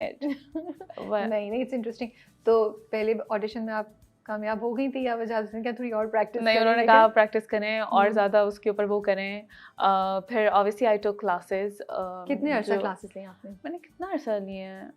But नहीं नहीं, it's interesting. तो पहले ऑडिशन में आप कामयाब हो गई थी या वजह से क्या थोड़ी और प्रैक्टिस नहीं, करें? उन्होंने लेकिन कहा प्रैक्टिस करें और हम्म, ज़्यादा उसके ऊपर वो करें। फिर ऑब्वियसली आई टुक क्लासेस। कितने अरसा जो क्लासेस ली आपने? मैंने कितना अर्सा लिए हैं,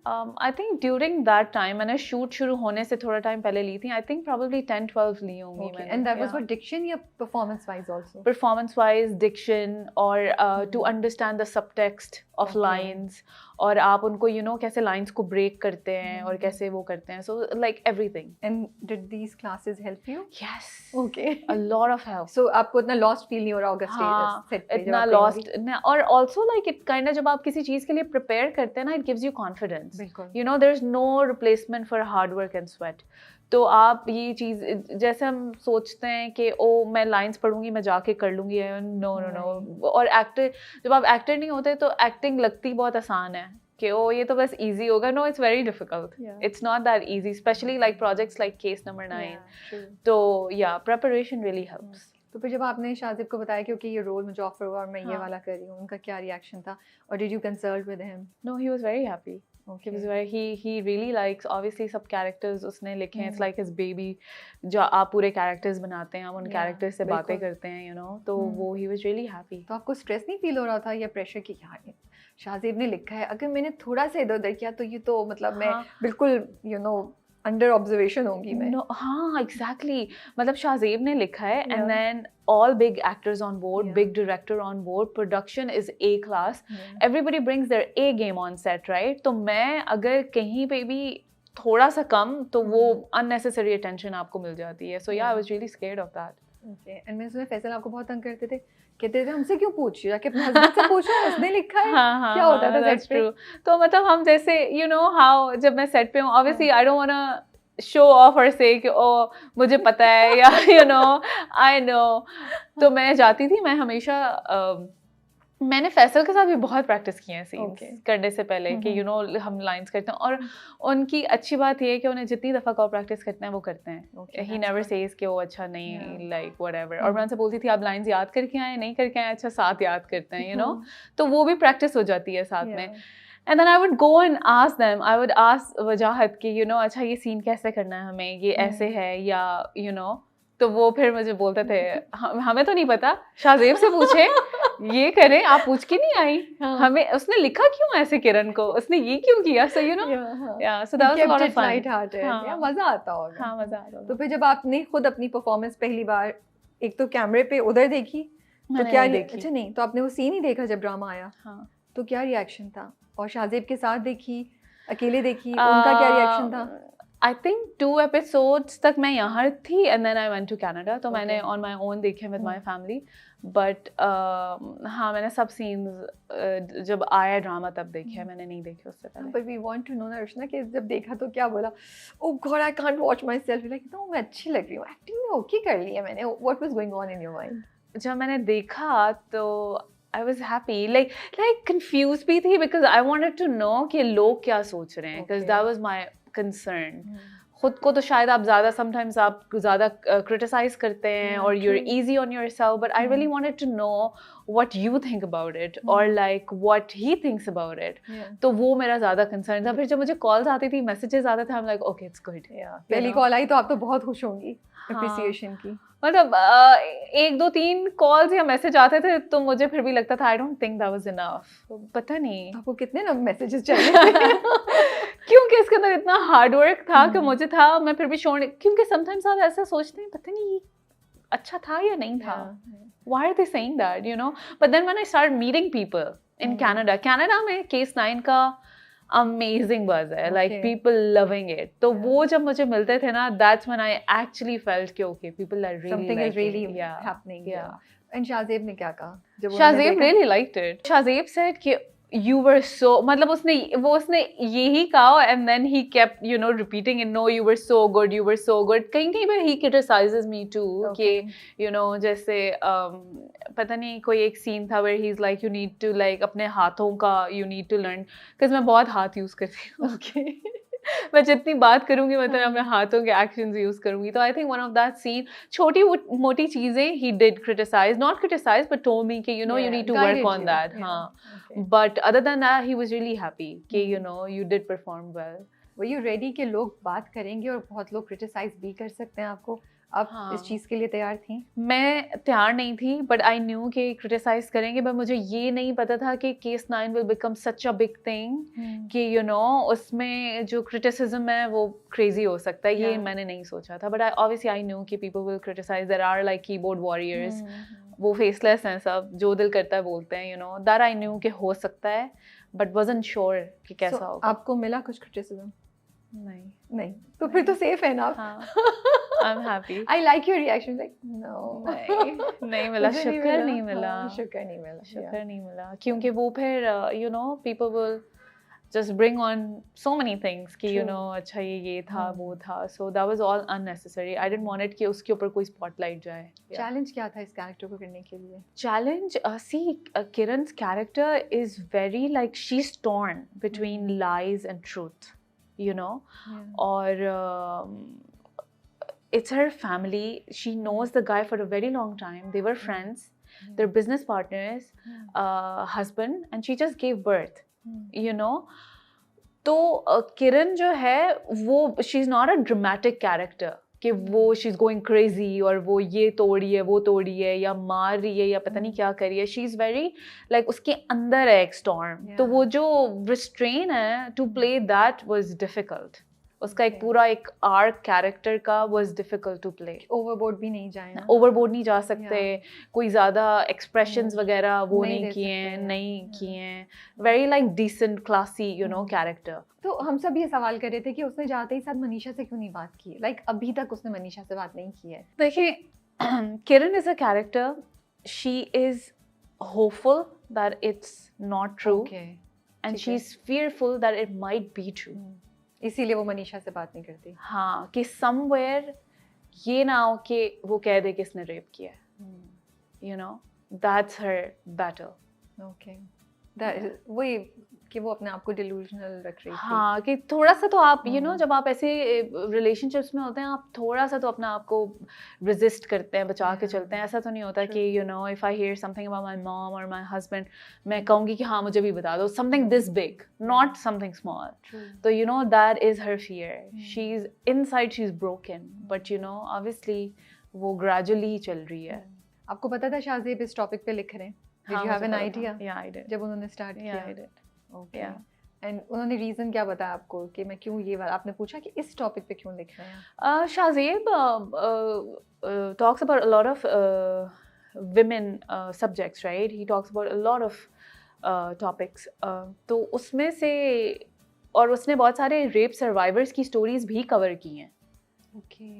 I think during that time मैंने शूट शुरू होने से थोड़ा टाइम पहले ली थी। आई थिंक प्रोबेबली 10-12 ली होंगी ओके, मैंने। एंड दैट वाज या फॉर डिक्शन या performance wise also? Performance wise, diction और to understand the subtext of okay. Lines, और आप उनको कैसे लाइंस को ब्रेक करते हैं और कैसे वो करते हैं, so like everything. And did these classes help you? Yes, okay. A lot of help. So आपको इतना लॉस्ट फील नहीं हो रहा होगा स्टेज हाँ, सेट पे जब इतना आप कहीं होंगी? लॉस्ट और ऑल्सो लाइक इट काइंड जब आप किसी चीज़ के लिए प्रिपेयर करते हैं ना, इट गिव्स यू कॉन्फिडेंस। बिल्कुल। There is no replacement for hard work and sweat. तो आप ये चीज़, जैसे हम सोचते हैं कि ओ मैं लाइंस पढ़ूंगी, मैं जाके कर लूंगी, नो नो नो। और एक्टर, जब आप एक्टर नहीं होते तो एक्टिंग लगती बहुत आसान है कि ओ ये तो बस इजी होगा। No, it's very difficult. Yeah. It's not that easy, specially like projects like case number 9। Yeah, true. तो या प्रेपरेशन रियली हेल्प्स। तो फिर जब आपने शाजिब को बताया कि ओके ये रोल मुझे ऑफर हुआ और मैं ये हाँ। वाला कर रही हूँ, उनका क्या रिएक्शन था? और did you consult with him? No, he was very happy. He was very, he really likes, obviously सब characters उसने लिखे हैं, it's like his baby। जो आप पूरे characters बनाते हैं, हम उन Yeah, characters से बातें बिल्कुल। करते हैं, तो वो he was really happy। तो आपको स्ट्रेस नहीं फील हो रहा था या प्रेशर कि यार शाजिब ने लिखा है, अगर मैंने थोड़ा सा इधर उधर किया तो ये तो मतलब मैं हाँ। बिल्कुल अंडर ऑब्जर्वेशन होंगी मैं? No, हाँ exactly। मतलब शाहजेब ने लिखा है Yeah. and then all big actors on board, Yeah. big director on board, production is A class, Yeah. everybody brings their A game on set, right? तो मैं अगर कहीं पे भी थोड़ा सा कम, तो वो unnecessary attention आपको मिल जाती है। So yeah, I was really scared of that। Okay. And मैं सुना फैसल आपको बहुत तंग करते थे, कहते थे हमसे क्यों पूछ रही हो, जाके अपने हस्बैंड से पूछो, उसने लिखा है। हाँ, क्या होता था that's सेट पे? true। तो मतलब हम जैसे how जब मैं सेट पे हूँ, obviously I don't wanna show off or say कि ओ मुझे पता है या I know। तो मैं जाती थी, मैं हमेशा मैंने फैसल के साथ भी बहुत प्रैक्टिस की है सीन्स Okay. करने से पहले कि हम लाइंस करते हैं, और उनकी अच्छी बात ये है कि उन्हें जितनी दफ़ा को प्रैक्टिस करते हैं वो करते हैं। Okay, he that's never good. Says कि वो अच्छा नहीं, Yeah. Like whatever. और मैं उनसे बोलती थी आप लाइंस याद करके आए, नहीं करके आए, अच्छा साथ याद करते हैं। तो वो भी प्रैक्टिस हो जाती है साथ में। Yeah. And then I would go and ask them, I would ask Wajahat कि अच्छा ये सीन कैसे करना है हमें, ये ऐसे है या तो वो फिर मुझे बोलते थे हमें तो नहीं पता, शाहजेब से पूछे, ये करें, आप पूछ के नहीं आई, हमें उसने लिखा क्यों ऐसे किरण को, उसने ये क्यों किया, so yeah so that was a lot of fun. Light hearted, या मजा आता होगा। हाँ, मजा आता तो था। फिर जब आपने खुद अपनी परफॉर्मेंस पहली बार एक तो कैमरे पे उधर देखी, तो मैंने क्या नहीं देखी। अच्छा नहीं, तो आपने वो सीन ही देखा जब ड्रामा आया, हाँ। तो क्या रिएक्शन था? और शाहजेब के साथ देखी, अकेले देखी, उनका क्या रिएक्शन था? आई थिंक 2 एपिसोड्स तक मैं यहाँ थी and then I went to Canada, तो मैंने ऑन माई ओन देखे विद माई फैमिली। बट हाँ, मैंने सब सीन्स जब आया ड्रामा तब देखे, मैंने नहीं देखे उससे पहले। But we want to know ना अर्चना कि जब देखा तो क्या बोला? Oh god I can't watch myself, like तो मैं अच्छी लग रही हूँ, एक्टिंग में ओके कर लिया मैंने। What was going on in your mind? जब मैंने देखा तो I was happy, like confuse भी थी because I wanted to know कि लोग क्या सोच रहे हैं, because that was my concern. खुद को तो शायद आप ज़्यादा समटाइम्स आप ज़्यादा क्रिटिसाइज करते हैं और you're easy on yourself, but I really wanted to know what you think about it और like what he thinks about it. तो वो मेरा ज़्यादा कंसर्न था। फिर जब मुझे कॉल्स आती थी, मैसेजेस आते थे, I am like okay it's good. पहली कॉल आई तो आप तो बहुत खुश होंगी अप्रिसिएशन की। मतलब 1 2 3 कॉल्स या मैसेज आते थे तो मुझे फिर भी लगता था I don't think that was enough. पता नहीं आपको कितने ना मैसेजेस चाहिए क्योंकि इसके अंदर इतना हार्ड वर्क था कि मुझे था, मैं फिर भी छोड़, क्योंकि समटाइम्स आप ऐसा सोचते हैं पता नहीं अच्छा था या नहीं था, why are they saying that, but then when I started meeting people in Canada में केस 9 का amazing buzz है, like people loving it। तो वो जब मुझे मिलते थे ना, that's when I actually felt कि okay people are really something is really happening। and Shahzeb ने क्या कहा जब Shahzeb really liked it। Shahzeb said कि you were so, मतलब उसने यही कहा and then he kept repeating it, no you were so good, you were so good। कहीं पे he criticizes me too कि जैसे पता नहीं कोई एक सीन था where he's like you need to like अपने हाथों का you need to learn, because मैं बहुत हाथ यूज करती हूँ। मैं जितनी बात करूंगी मतलब अपने हाथों के एक्शंस यूज करूंगी. तो I think one of that scene, छोटी मोटी चीजें he did criticise, not criticise but told me कि you need to work on that. हाँ, but other than that he was really happy कि you did perform well. Were you ready कि लोग बात करेंगे और बहुत लोग क्रिटिसाइज भी कर सकते हैं आपको? आप इस चीज के लिए तैयार थी? मैं तैयार नहीं थी, बट आई न्यू कि क्रिटिसाइज करेंगे, बट मुझे ये नहीं पता था कि case 9 will become such a big thing कि उसमें जो क्रिटिसिज्म है वो क्रेजी हो सकता है. ये मैंने नहीं सोचा था, बट ऑब्वियसली आई न्यू कि people will criticise. There are like keyboard warriors, वो फेसलेस हैं सब, जो दिल करता है बोलते हैं. दैट आई न्यू कि हो सकता है, बट वाजंट श्योर कि कैसा होगा. आपको मिला कुछ क्रिटिसिज्म? नहीं, तो नहीं. फिर तो सेफ है ना आप. हाँ. I'm happy. I like your reaction. Like no. नहीं मिला, शुक्र नहीं मिला, शुक्र नहीं मिला, क्योंकि वो फिर people will just bring on so many things कि अच्छा ये था वो था. So that was all unnecessary. I didn't want it कि उसके ऊपर कोई spotlight जाए. Challenge क्या था इस character को करने के लिए? Challenge, see, Kiran's character is very like she's torn between lies and truth, or it's her family. She knows the guy for a very long time. They were friends. They're business partners, husband, and she just gave birth. तो किरण जो है वो she's not a dramatic character कि वो she's going crazy और वो ये तोड़ी है वो तोड़ी है या मार रही है या पता नहीं क्या कर रही है. she's very like उसके अंदर है एक storm. तो वो जो restrain है to play that was difficult. उसका एक पूरा एक आर्क कैरेक्टर का was difficult to play. Overboard भी नहीं जाए ना, ओवरबोर्ड नहीं जा सकते, कोई ज़्यादा एक्सप्रेशंस वगैरह वो नहीं किए हैं. Very like decent classy character. तो हम सब ये सवाल कर रहे थे कि उसने जाते ही साथ मनीषा से क्यों नहीं बात की? लाइक अभी तक उसने मनीषा से बात नहीं की है. देखिए, Kiran is a character, she is hopeful that it's not true and she is fearful that it might be true. इसीलिए वो मनीषा से बात नहीं करती. हाँ, कि समवेयर ये ना हो कि वो कह दे कि इसने रेप किया है. That's her battle. ओके, वही कि वो अपने आप को डिल्यूजनल रख रही थी. हाँ, कि थोड़ा सा तो आप जब आप ऐसे रिलेशनशिप्स में होते हैं, आप थोड़ा सा तो अपने आप को रेजिस्ट करते हैं, बचा के चलते हैं. ऐसा तो नहीं होता कि if I hear something about my mom और माय हस्बैंड, मैं कहूँगी कि हाँ मुझे भी बता दो, something this big, not something small. तो that is her fear. She is inside, she is broken, but obviously वो ग्रेजुअली ही चल रही है. आपको पता था शाहजेब इस टॉपिक पे लिख रहे हैं? Did you have an idea? Yeah, I did. जब उन्होंने स्टार्ट किया? Yeah, I did. Okay. Yeah. And उन्होंने रीजन क्या बताया आपको कि मैं क्यों ये वाला, आपने पूछा कि इस टॉपिक पे क्यों लिख रहे हैं? Shahzeb talks about a lot of women subjects, right? He talks about a lot of topics. तो उसमें से और उसने बहुत सारे रेप सर्वाइवर्स की स्टोरीज भी कवर की हैं. Okay.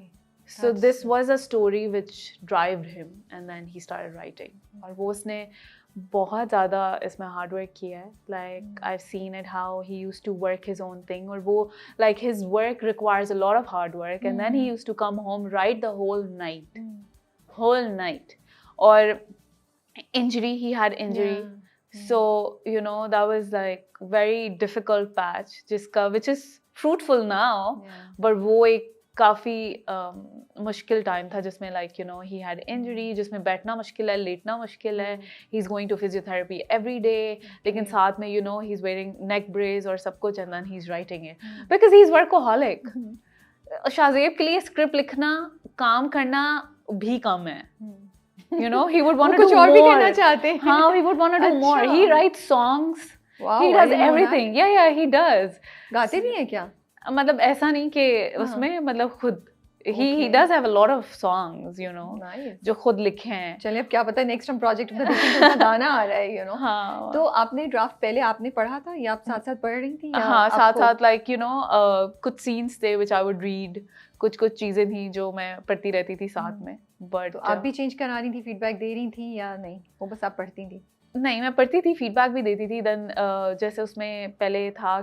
So this was a story which drove him, and then he started writing. और वो उसने बहुत ज़्यादा इसमें हार्ड वर्क किया है. Like I've seen it how he used to work his own thing, और वो like his work requires a lot of hard work, and then he used to come home, write the whole night. और injury, he had injury. So that was like very difficult patch जिसका which is fruitful now, but वो एक काफ़ी मुश्किल time था जिसमें like he had injury, जिसमें बैठना मुश्किल है, लेटना मुश्किल है. He is going to physiotherapy every day, लेकिन साथ में he is wearing neck brace और सब कुछ, and then he is writing it because he is workaholic. Shahzeb के लिए स्क्रिप्ट लिखना, काम करना भी कम है. he would want to do और more. भी करना चाहते हैं. हाँ, he would want to do more. He writes songs. Wow, he does everything. Yeah, he does. गाते भी हैं क्या? मतलब ऐसा नहीं कि उसमें मतलब खुद he does have a lot of songs, Nice. जो खुद लिखे हैं. चलिए, अब क्या पता नेक्स्ट हम प्रोजेक्ट में देखें तो गाना आ रहा है. हाँ. तो आपने ड्राफ्ट पहले आपने पढ़ा था या आप साथ साथ पढ़ रही थी? हाँ, साथ साथ लाइक कुछ सीन्स थे which I would read, कुछ चीजें थी जो मैं पढ़ती रहती थी साथ में. बट तो आप भी चेंज करा रही थी, फीडबैक दे रही थी या नहीं, वो बस आप पढ़ती थी? नहीं, मैं पढ़ती थी, फीडबैक भी देती थी. देन जैसे उसमें पहले था